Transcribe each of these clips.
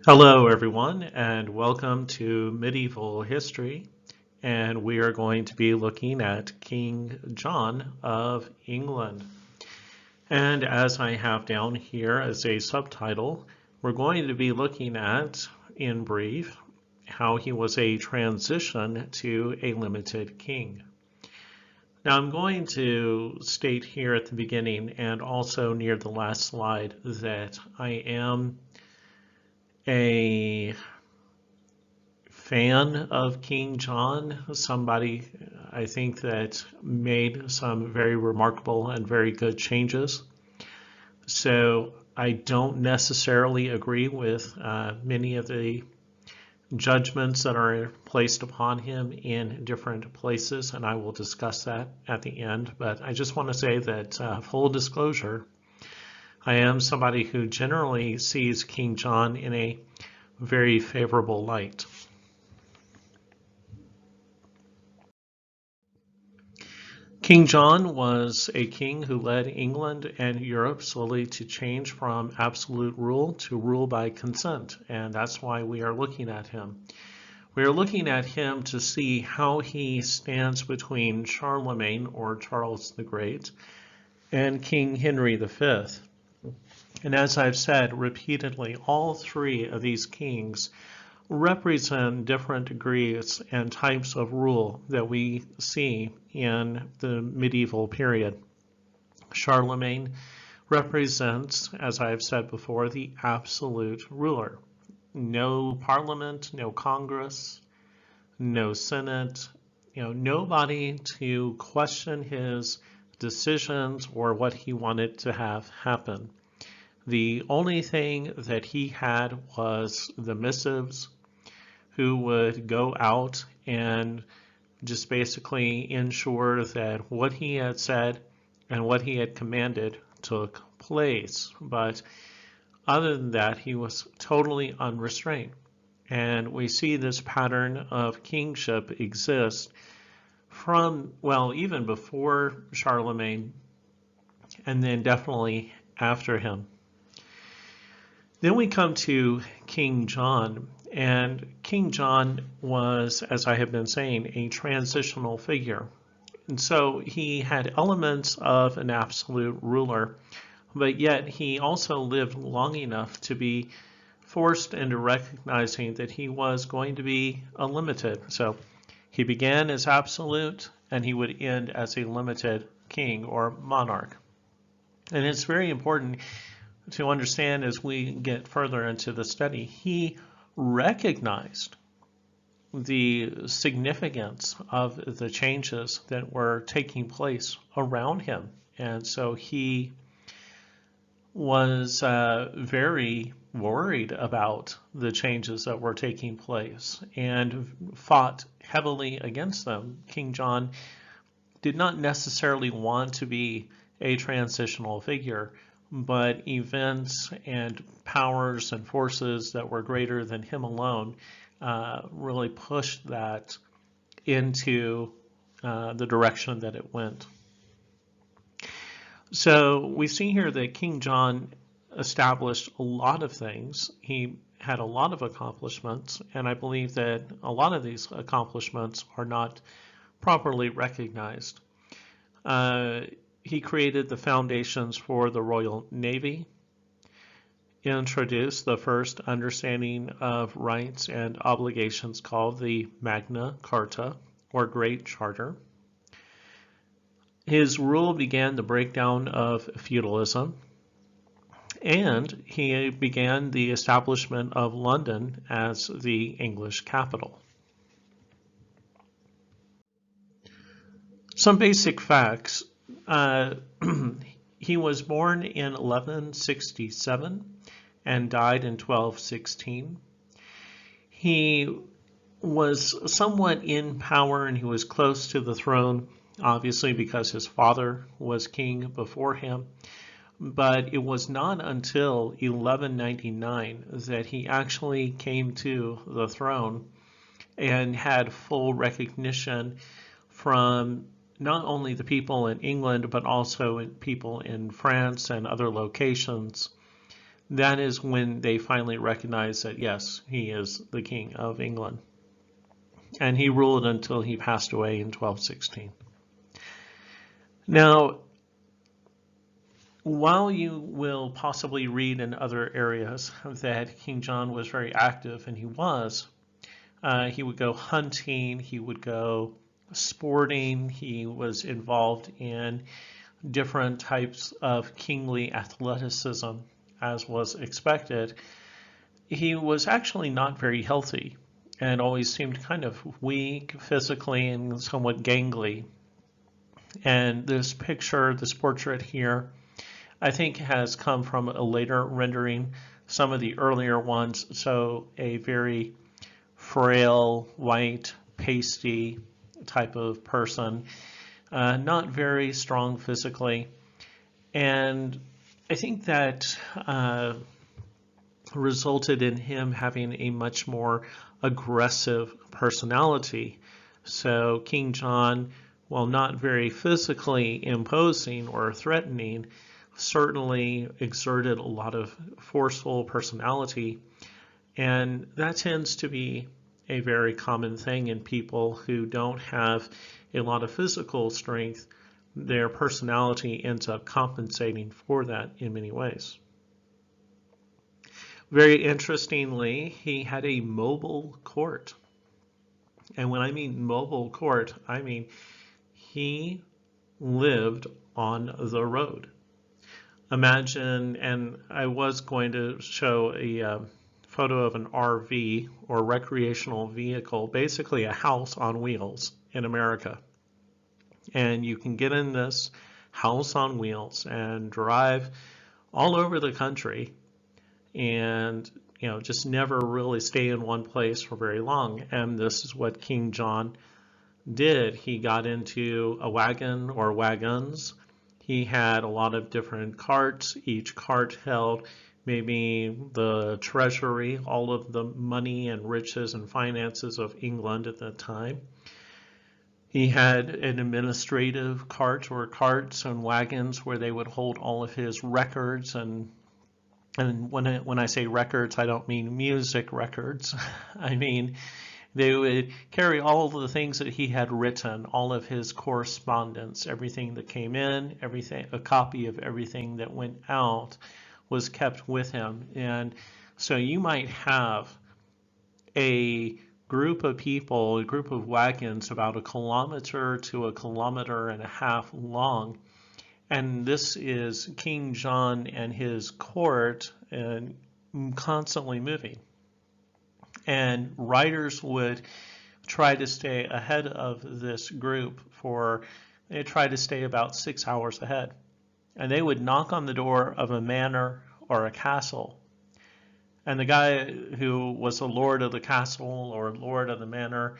Hello, everyone, and welcome to Medieval History. And we are going to be looking at King John of England. And as I have down here as a subtitle, we're going to be looking at, in brief, how he was a transition to a limited king. Now, I'm going to state here at the beginning and also near the last slide that I am a fan of King John, somebody I think that made some very remarkable and very good changes. So I don't necessarily agree with many of the judgments that are placed upon him in different places, and I will discuss that at the end. But I just want to say that full disclosure, I am somebody who generally sees King John in a very favorable light. King John was a king who led England and Europe slowly to change from absolute rule to rule by consent, and that's why we are looking at him. We are looking at him to see how he stands between Charlemagne, or Charles the Great, and King Henry V. And as I've said repeatedly, all three of these kings represent different degrees and types of rule that we see in the medieval period. Charlemagne represents, as I have said before, the absolute ruler. No parliament, no Congress, no Senate, nobody to question his decisions or what he wanted to have happen. The only thing that he had was the missives, who would go out and just basically ensure that what he had said and what he had commanded took place. But other than that, he was totally unrestrained. And we see this pattern of kingship exist from, well, even before Charlemagne, and then definitely after him. Then we come to King John, and King John was, as I have been saying, a transitional figure. And so he had elements of an absolute ruler, but yet he also lived long enough to be forced into recognizing that he was going to be unlimited. So he began as absolute, and he would end as a limited king or monarch. And it's very important to understand as we get further into the study, he recognized the significance of the changes that were taking place around him. And so he was very worried about the changes that were taking place and fought heavily against them. King John did not necessarily want to be a transitional figure, but events and powers and forces that were greater than him alone really pushed that into the direction that it went. So we see here that King John established a lot of things. He had a lot of accomplishments, and I believe that a lot of these accomplishments are not properly recognized. He created the foundations for the Royal Navy, introduced the first understanding of rights and obligations called the Magna Carta, or Great Charter. His rule began the breakdown of feudalism, and he began the establishment of London as the English capital. Some basic facts. He was born in 1167 and died in 1216. He was somewhat in power, and he was close to the throne, obviously because his father was king before him. But it was not until 1199 that he actually came to the throne and had full recognition from not only the people in England, but also people in France and other locations, that is when they finally recognized that, yes, he is the King of England. And he ruled until he passed away in 1216. Now, while you will possibly read in other areas that King John was very active, and he would go hunting, he would go sporting, he was involved in different types of kingly athleticism, as was expected. He was actually not very healthy and always seemed kind of weak physically and somewhat gangly. And this portrait here, I think has come from a later rendering. Some of the earlier ones show a very frail, white, pasty type of person, not very strong physically. And I think that resulted in him having a much more aggressive personality. So King John, while not very physically imposing or threatening, certainly exerted a lot of forceful personality. And that tends to be a very common thing in people who don't have a lot of physical strength. Their personality ends up compensating for that in many ways. Very interestingly, he had a mobile court. And when I mean mobile court, I mean he lived on the road. Imagine, and I was going to show a photo of an RV or recreational vehicle, basically a house on wheels in America. And you can get in this house on wheels and drive all over the country and just never really stay in one place for very long. And this is what King John did. He got into a wagon or wagons. He had a lot of different carts. Each cart held maybe the treasury, all of the money and riches and finances of England at that time. He had an administrative cart or carts and wagons where they would hold all of his records. And when I say records, I don't mean music records. I mean they would carry all of the things that he had written, all of his correspondence, everything that came in, a copy of everything that went out was kept with him. And so you might have a group of people, a group of wagons about 1 kilometer to 1.5 kilometers long. And this is King John and his court and constantly moving. And riders would try to stay ahead of this group they try to stay about 6 hours ahead. And they would knock on the door of a manor or a castle. And the guy who was the lord of the castle or lord of the manor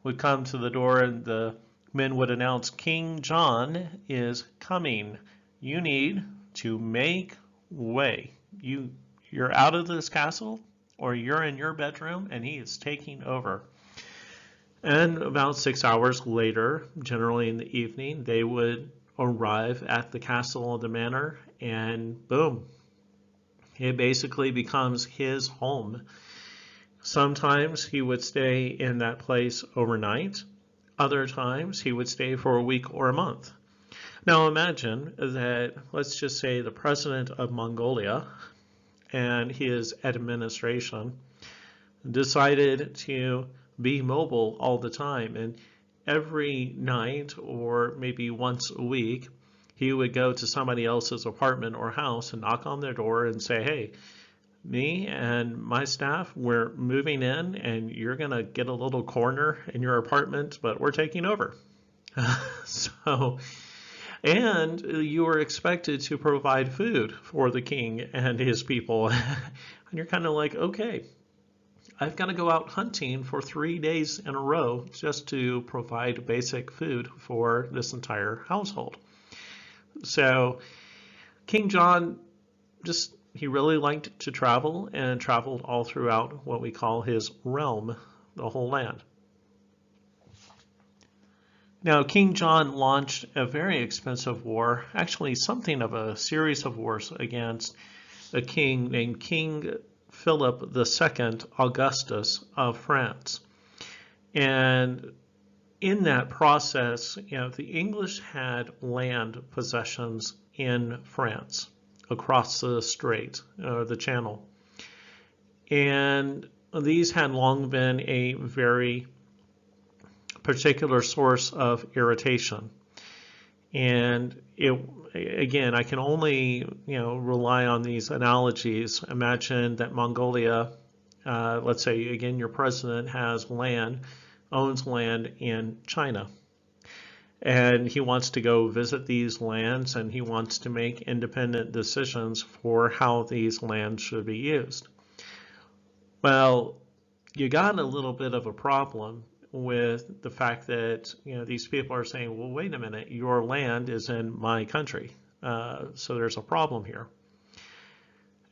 would come to the door, and the men would announce, King John is coming. You need to make way. You're out of this castle, or you're in your bedroom, and he is taking over. And about 6 hours later, generally in the evening, they would arrive at the castle or the manor, and boom, it basically becomes his home. Sometimes he would stay in that place overnight. Other times he would stay for a week or a month. Now imagine that, let's just say the president of Mongolia and his administration decided to be mobile all the time, and every night or maybe once a week he would go to somebody else's apartment or house and knock on their door and say, hey, me and my staff, we're moving in and you're going to get a little corner in your apartment, but we're taking over. And you are expected to provide food for the king and his people. And you're kind of like, okay, I've got to go out hunting for 3 days in a row just to provide basic food for this entire household. So King John he really liked to travel and traveled all throughout what we call his realm, the whole land. Now, King John launched a very expensive war, actually something of a series of wars against a king named King Philip II Augustus of France. And in that process, the English had land possessions in France across the strait or the channel. And these had long been a very particular source of irritation. And again, I can only rely on these analogies. Imagine that Mongolia, let's say again, your president owns land in China, and he wants to go visit these lands, and he wants to make independent decisions for how these lands should be used. Well, you got a little bit of a problem with the fact that these people are saying, well, wait a minute, your land is in my country, so there's a problem here.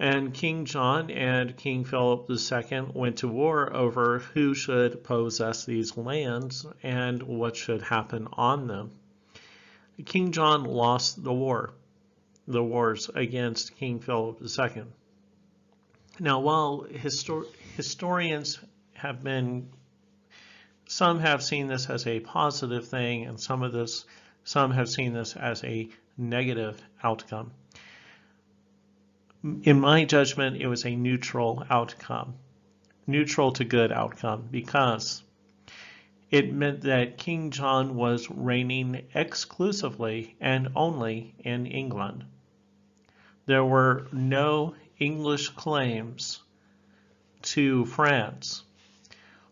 And King John and King Philip II went to war over who should possess these lands and what should happen on them. King John lost the wars against King Philip II. Now, while historians have been, some have seen this as a positive thing, and some have seen this as a negative outcome. In my judgment, it was a neutral outcome, neutral to good outcome, because it meant that King John was reigning exclusively and only in England. There were no English claims to France.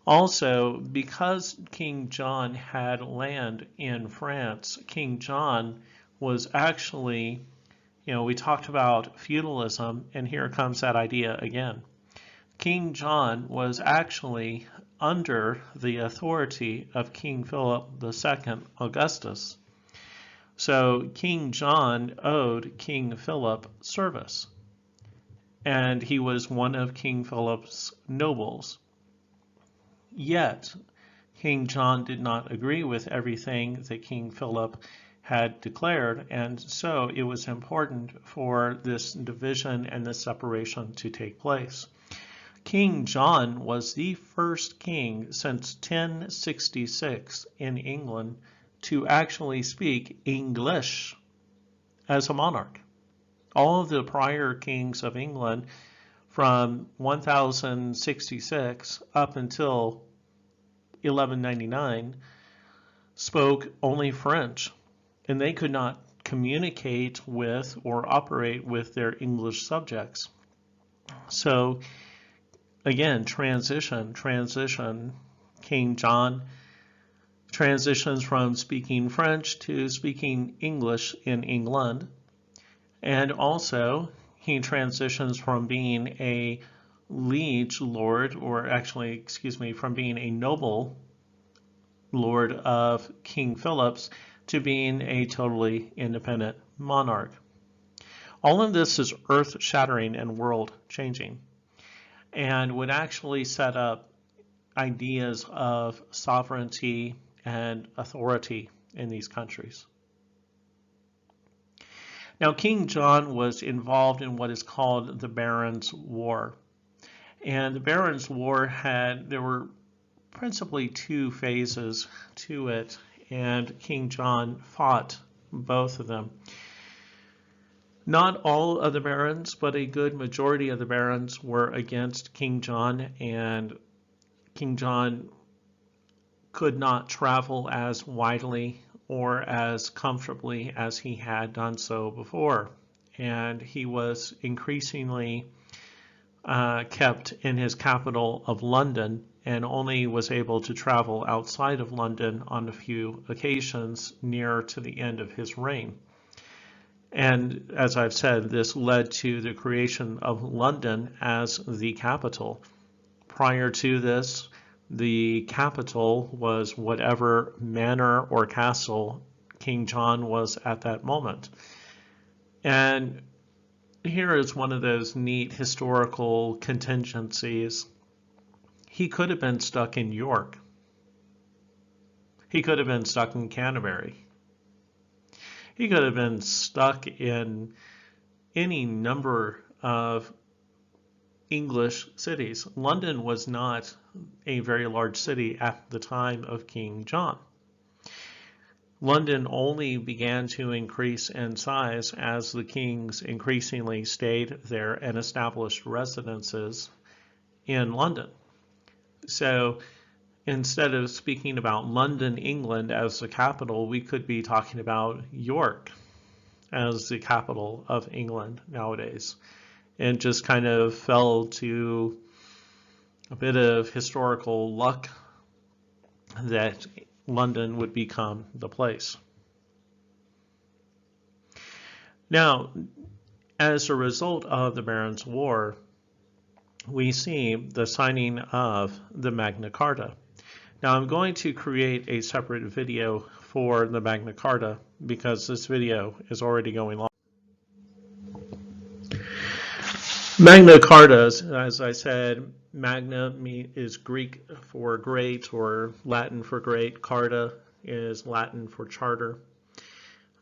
Also, because King John had land in France, King John was actually, we talked about feudalism, and here comes that idea again. King John was actually under the authority of King Philip II Augustus. So King John owed King Philip service, and he was one of King Philip's nobles. Yet, King John did not agree with everything that King Philip had declared, and so it was important for this division and this separation to take place. King John was the first king since 1066 in England to actually speak English as a monarch. All of the prior kings of England from 1066 up until 1199 spoke only French, and they could not communicate with or operate with their English subjects. So again, transition. King John transitions from speaking French to speaking English in England, and also he transitions from being a liege lord, or actually, excuse me, from being a noble lord of King Philip's to being a totally independent monarch. All of this is earth-shattering and world-changing, and would actually set up ideas of sovereignty and authority in these countries. Now, King John was involved in what is called the Barons' War. And the Barons' War there were principally two phases to it, and King John fought both of them. Not all of the barons, but a good majority of the barons were against King John, and King John could not travel as widely or as comfortably as he had done so before. And he was increasingly kept in his capital of London, and only was able to travel outside of London on a few occasions near to the end of his reign. And as I've said, this led to the creation of London as the capital. Prior to this, the capital was whatever manor or castle King John was at that moment. And here is one of those neat historical contingencies. He could have been stuck in York. He could have been stuck in Canterbury. He could have been stuck in any number of English cities. London was not a very large city at the time of King John. London only began to increase in size as the kings increasingly stayed there and established residences in London. So instead of speaking about London, England as the capital, we could be talking about York as the capital of England nowadays. And just kind of fell to a bit of historical luck that London would become the place. Now, as a result of the Barons' War, we see the signing of the Magna Carta. Now, I'm going to create a separate video for the Magna Carta because this video is already going long. Magna Carta, as I said, Magna is Greek for great or Latin for great. Carta is Latin for charter.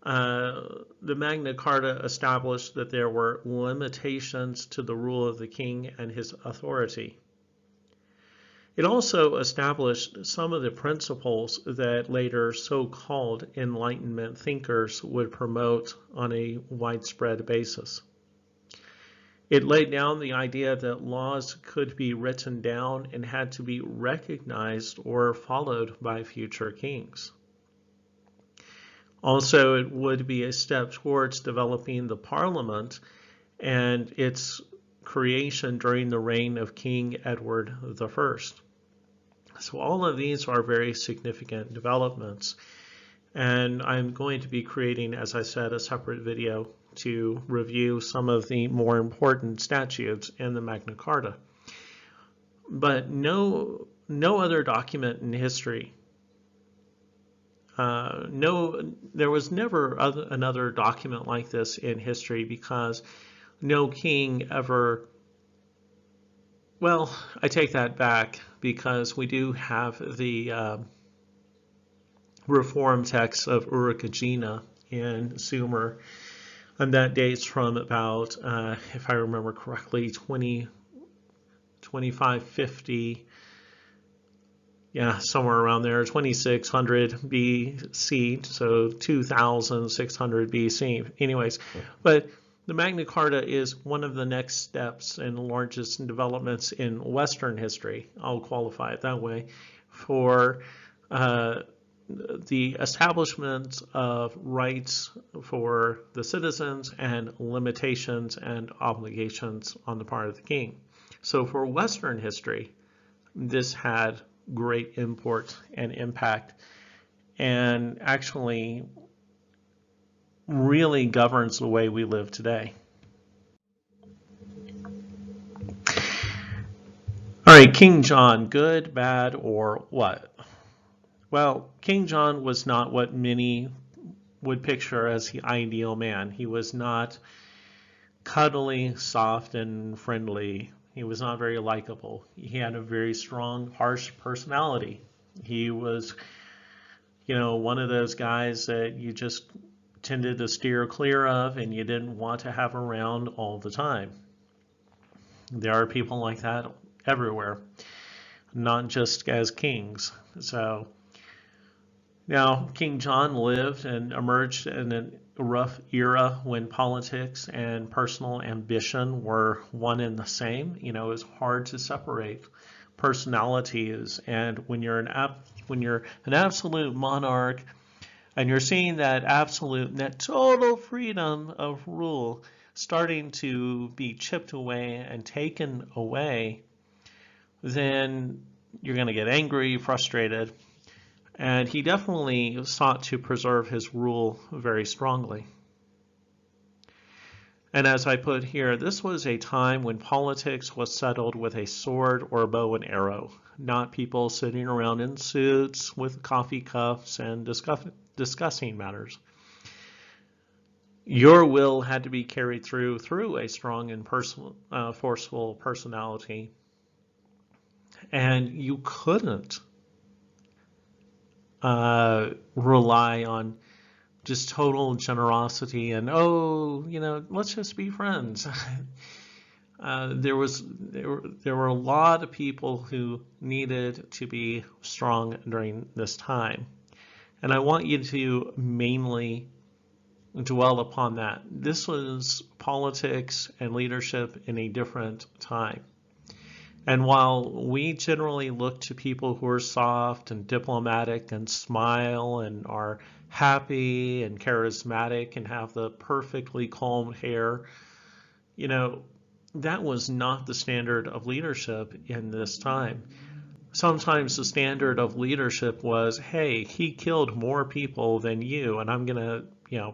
The Magna Carta established that there were limitations to the rule of the king and his authority. It also established some of the principles that later so-called Enlightenment thinkers would promote on a widespread basis. It laid down the idea that laws could be written down and had to be recognized or followed by future kings. Also, it would be a step towards developing the Parliament and its creation during the reign of King Edward I. So all of these are very significant developments. And I'm going to be creating, as I said, a separate video to review some of the more important statutes in the Magna Carta. But no other document in history, there was never another document like this in history because no king ever, well, I take that back because we do have the reform text of Urukagina in Sumer, and that dates from about, if I remember correctly, 2550, yeah, somewhere around there, 2600 BC, so 2600 BC. Anyways, but the Magna Carta is one of the next steps and largest developments in Western history, I'll qualify it that way, for the establishment of rights for the citizens and limitations and obligations on the part of the king. So for Western history, this had great import and impact and actually really governs the way we live today. All right, King John, good, bad, or what? Well, King John was not what many would picture as the ideal man. He was not cuddly, soft, and friendly. He was not very likable. He had a very strong, harsh personality. He was, one of those guys that you just tended to steer clear of and you didn't want to have around all the time. There are people like that everywhere, not just as kings. So now King John lived and emerged in a rough era when politics and personal ambition were one and the same. It was hard to separate personalities, and when you're an absolute monarch and you're seeing that total freedom of rule starting to be chipped away and taken away, then you're going to get angry, frustrated. And he definitely sought to preserve his rule very strongly. And as I put here, this was a time when politics was settled with a sword or bow and arrow, not people sitting around in suits with coffee cups and discussing matters. Your will had to be carried through a strong and forceful personality. And you couldn't rely on just total generosity and, let's just be friends. there were a lot of people who needed to be strong during this time. And I want you to mainly dwell upon that. This was politics and leadership in a different time. And while we generally look to people who are soft and diplomatic and smile and are happy and charismatic and have the perfectly combed hair, you know, that was not the standard of leadership in this time. Sometimes the standard of leadership was, hey, he killed more people than you, and I'm going to,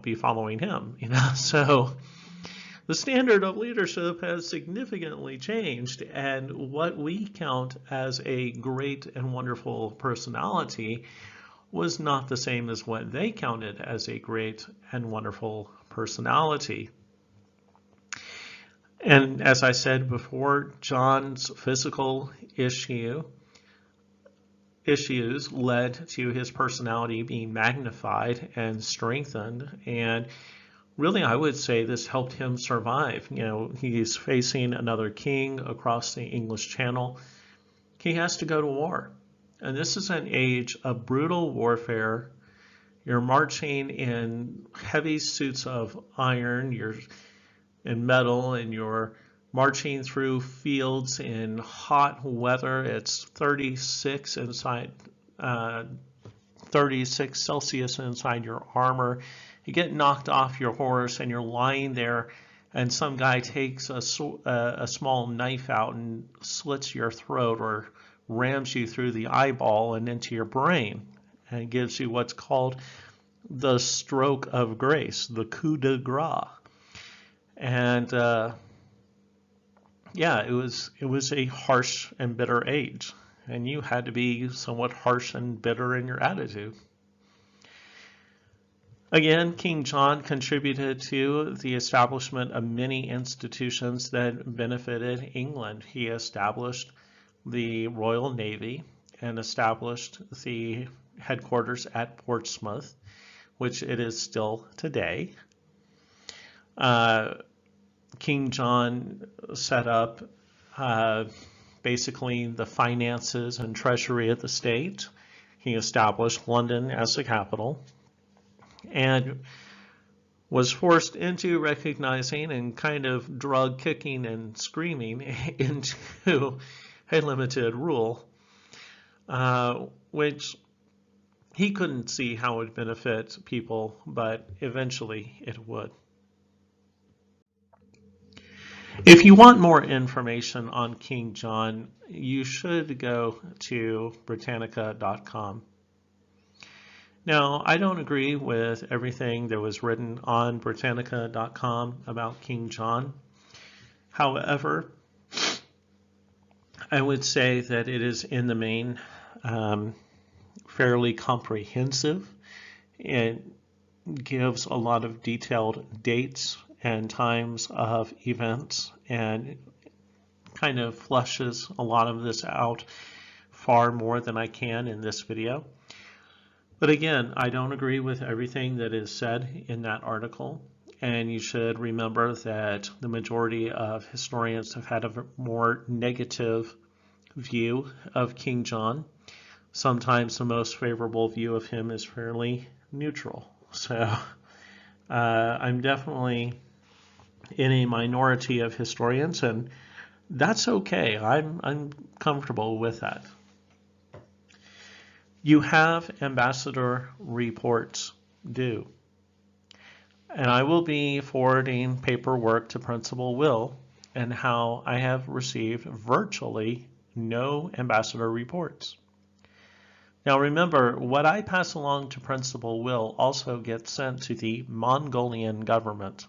be following him, So the standard of leadership has significantly changed, and what we count as a great and wonderful personality was not the same as what they counted as a great and wonderful personality. And as I said before, John's physical issues led to his personality being magnified and strengthened, and really, I would say this helped him survive. He's facing another king across the English Channel. He has to go to war. And this is an age of brutal warfare. You're marching in heavy suits of iron, you're in metal, and you're marching through fields in hot weather. It's 36 Celsius inside your armor. You get knocked off your horse and you're lying there, and some guy takes a small knife out and slits your throat or rams you through the eyeball and into your brain, and gives you what's called the stroke of grace, the coup de grace. And it was a harsh and bitter age, and you had to be somewhat harsh and bitter in your attitude. Again, King John contributed to the establishment of many institutions that benefited England. He established the Royal Navy and established the headquarters at Portsmouth, which it is still today. King John set up basically the finances and treasury of the state. He established London as the capital, and was forced into recognizing and kind of drug kicking and screaming into a limited rule, which he couldn't see how it would benefit people, but eventually it would. If you want more information on King John, you should go to Britannica.com. Now, I don't agree with everything that was written on Britannica.com about King John. However, I would say that it is in the main fairly comprehensive. It gives a lot of detailed dates and times of events and kind of fleshes a lot of this out far more than I can in this video. But again, I don't agree with everything that is said in that article, and you should remember that the majority of historians have had a more negative view of King John. Sometimes the most favorable view of him is fairly neutral. So I'm definitely in a minority of historians, and that's okay. I'm comfortable with that. You have ambassador reports due, and I will be forwarding paperwork to Principal Will and how I have received virtually no ambassador reports. Now remember, what I pass along to Principal Will also gets sent to the Mongolian government.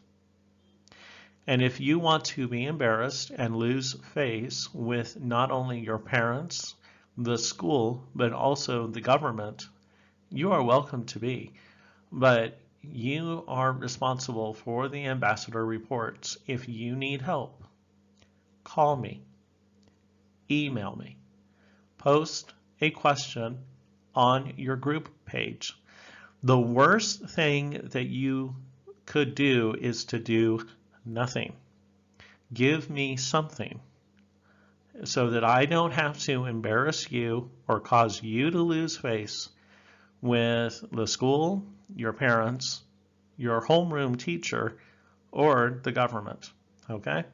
And if you want to be embarrassed and lose face with not only your parents, the school, but also the government, you are welcome to be. But you are responsible for the ambassador reports. If you need help, call me, email me, post a question on your group page. The worst thing that you could do is to do nothing. Give me something so that I don't have to embarrass you or cause you to lose face with the school, your parents, your homeroom teacher, or the government. Okay?